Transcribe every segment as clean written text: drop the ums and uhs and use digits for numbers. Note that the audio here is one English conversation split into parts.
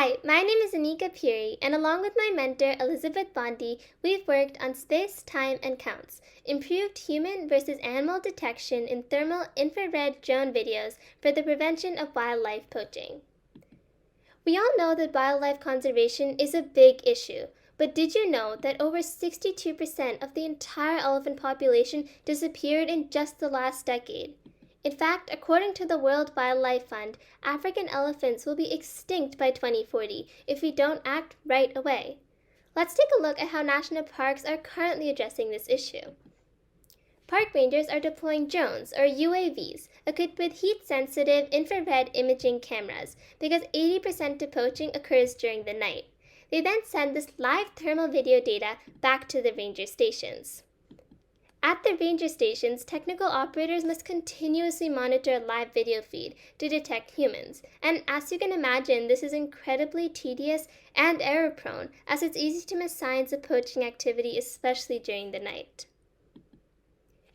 Hi, my name is Anika Puri, and along with my mentor Elizabeth Bondi, we've worked on space, time, and counts, improved human versus animal detection in thermal infrared drone videos for the prevention of wildlife poaching. We all know that wildlife conservation is a big issue, but did you know that over 62% of the entire elephant population disappeared in just the last decade? In fact, according to the World Wildlife Fund, African elephants will be extinct by 2040 if we don't act right away. Let's take a look at how national parks are currently addressing this issue. Park rangers are deploying drones, or UAVs, equipped with heat-sensitive infrared imaging cameras, because 80% of poaching occurs during the night. They then send this live thermal video data back to the ranger stations. At the ranger stations, technical operators must continuously monitor a live video feed to detect humans, and as you can imagine, this is incredibly tedious and error-prone, as it's easy to miss signs of poaching activity, especially during the night.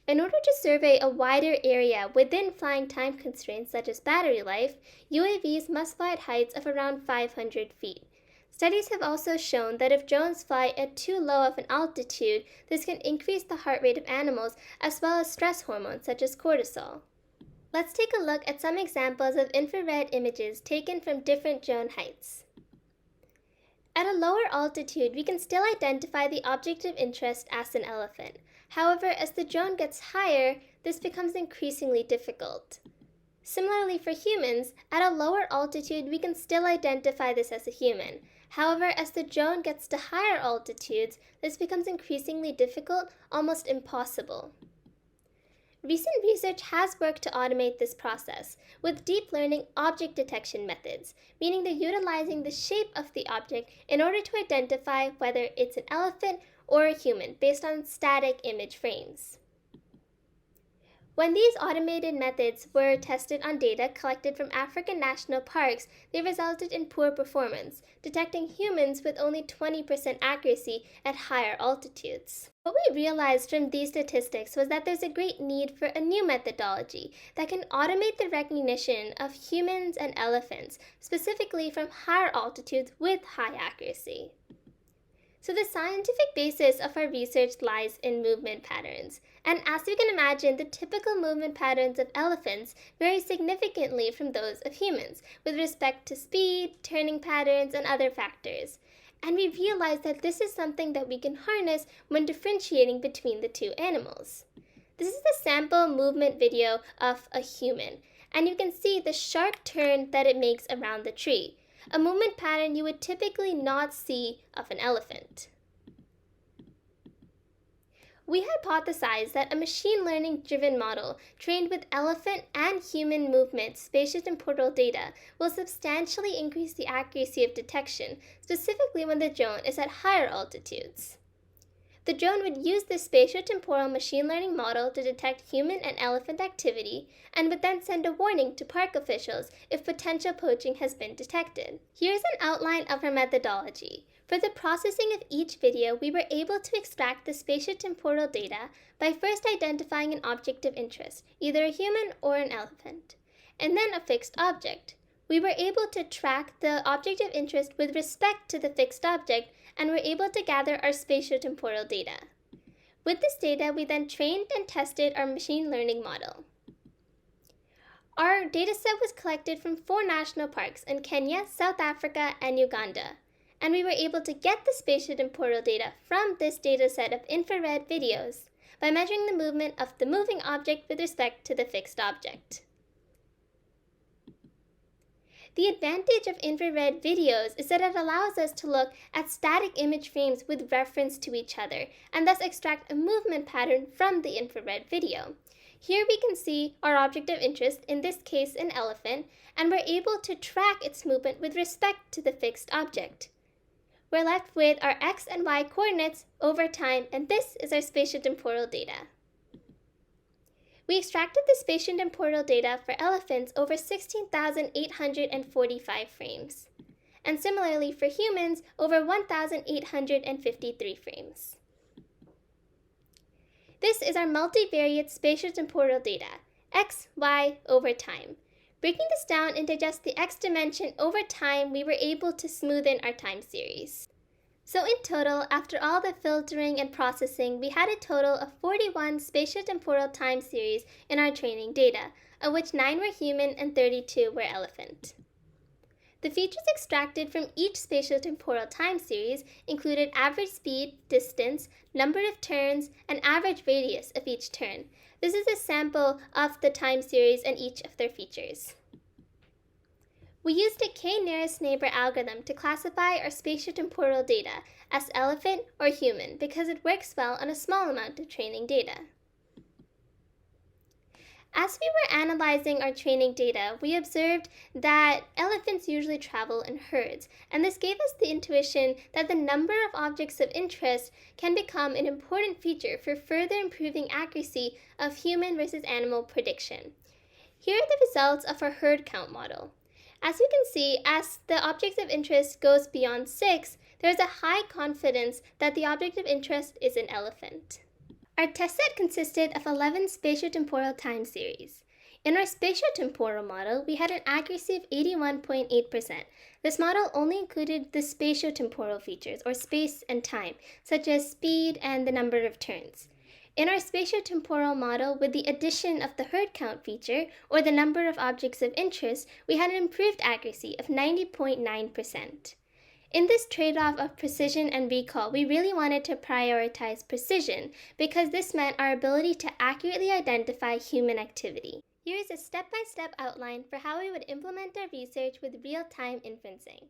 In order to survey a wider area within flying time constraints such as battery life, UAVs must fly at heights of around 500 feet. Studies have also shown that if drones fly at too low of an altitude, this can increase the heart rate of animals as well as stress hormones such as cortisol. Let's take a look at some examples of infrared images taken from different drone heights. At a lower altitude, we can still identify the object of interest as an elephant. However, as the drone gets higher, this becomes increasingly difficult. Similarly for humans, at a lower altitude, we can still identify this as a human. However, as the drone gets to higher altitudes, this becomes increasingly difficult, almost impossible. Recent research has worked to automate this process with deep learning object detection methods, meaning they're utilizing the shape of the object in order to identify whether it's an elephant or a human based on static image frames. When these automated methods were tested on data collected from African national parks, they resulted in poor performance, detecting humans with only 20% accuracy at higher altitudes. What we realized from these statistics was that there's a great need for a new methodology that can automate the recognition of humans and elephants, specifically from higher altitudes with high accuracy. So the scientific basis of our research lies in movement patterns. And as you can imagine, the typical movement patterns of elephants vary significantly from those of humans with respect to speed, turning patterns, and other factors. And we realized that this is something that we can harness when differentiating between the two animals. This is the sample movement video of a human, and you can see the sharp turn that it makes around the tree, a movement pattern you would typically not see of an elephant. We hypothesized that a machine learning-driven model trained with elephant and human movement spatio-temporal data will substantially increase the accuracy of detection, specifically when the drone is at higher altitudes. The drone would use this spatio-temporal machine learning model to detect human and elephant activity and would then send a warning to park officials if potential poaching has been detected. Here's an outline of our methodology. For the processing of each video, we were able to extract the spatio-temporal data by first identifying an object of interest, either a human or an elephant, and then a fixed object. We were able to track the object of interest with respect to the fixed object and were able to gather our spatio-temporal data. With this data, we then trained and tested our machine learning model. Our dataset was collected from 4 national parks in Kenya, South Africa, and Uganda, and we were able to get the spatio-temporal data from this dataset of infrared videos by measuring the movement of the moving object with respect to the fixed object. The advantage of infrared videos is that it allows us to look at static image frames with reference to each other and thus extract a movement pattern from the infrared video. Here we can see our object of interest, in this case an elephant, and we're able to track its movement with respect to the fixed object. We're left with our x and y coordinates over time, and this is our spatio-temporal data. We extracted the spatio-temporal data for elephants over 16,845 frames, and similarly for humans over 1,853 frames. This is our multivariate spatio-temporal data, x, y, over time. Breaking this down into just the x dimension over time, we were able to smoothen our time series. So in total, after all the filtering and processing, we had a total of 41 spatio-temporal time series in our training data, of which 9 were human and 32 were elephant. The features extracted from each spatio-temporal time series included average speed, distance, number of turns, and average radius of each turn. This is a sample of the time series and each of their features. We used a k-nearest neighbor algorithm to classify our spatio-temporal data as elephant or human because it works well on a small amount of training data. As we were analyzing our training data, we observed that elephants usually travel in herds, and this gave us the intuition that the number of objects of interest can become an important feature for further improving accuracy of human versus animal prediction. Here are the results of our herd count model. As you can see, as the objects of interest goes beyond 6, there is a high confidence that the object of interest is an elephant. Our test set consisted of 11 spatio-temporal time series. In our spatio-temporal model, we had an accuracy of 81.8%. This model only included the spatio-temporal features, or space and time, such as speed and the number of turns. In our spatio-temporal model, with the addition of the herd count feature, or the number of objects of interest, we had an improved accuracy of 90.9%. In this trade-off of precision and recall, we really wanted to prioritize precision because this meant our ability to accurately identify human activity. Here is a step-by-step outline for how we would implement our research with real-time inferencing.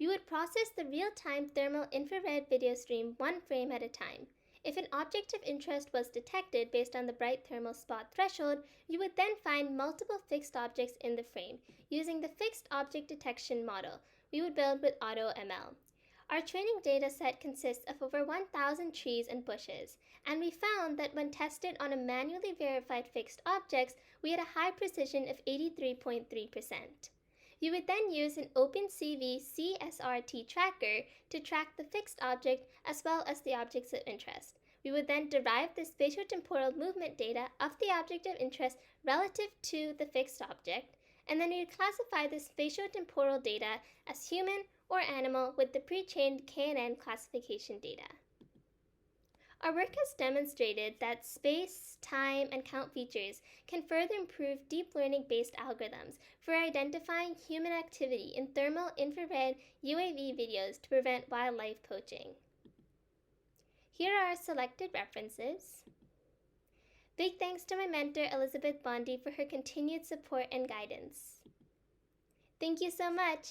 We would process the real-time thermal infrared video stream one frame at a time. If an object of interest was detected based on the bright thermal spot threshold, we would then find multiple fixed objects in the frame using the fixed object detection model we would build with AutoML. Our training data set consists of over 1,000 trees and bushes, and we found that when tested on a manually verified fixed objects, we had a high precision of 83.3%. You would then use an OpenCV CSRT tracker to track the fixed object as well as the objects of interest. We would then derive the spatio-temporal movement data of the object of interest relative to the fixed object, and then we would classify the spatio-temporal data as human or animal with the pre-trained KNN classification data. Our work has demonstrated that space, time, and count features can further improve deep learning-based algorithms for identifying human activity in thermal infrared UAV videos to prevent wildlife poaching. Here are our selected references. Big thanks to my mentor, Elizabeth Bondi, for her continued support and guidance. Thank you so much.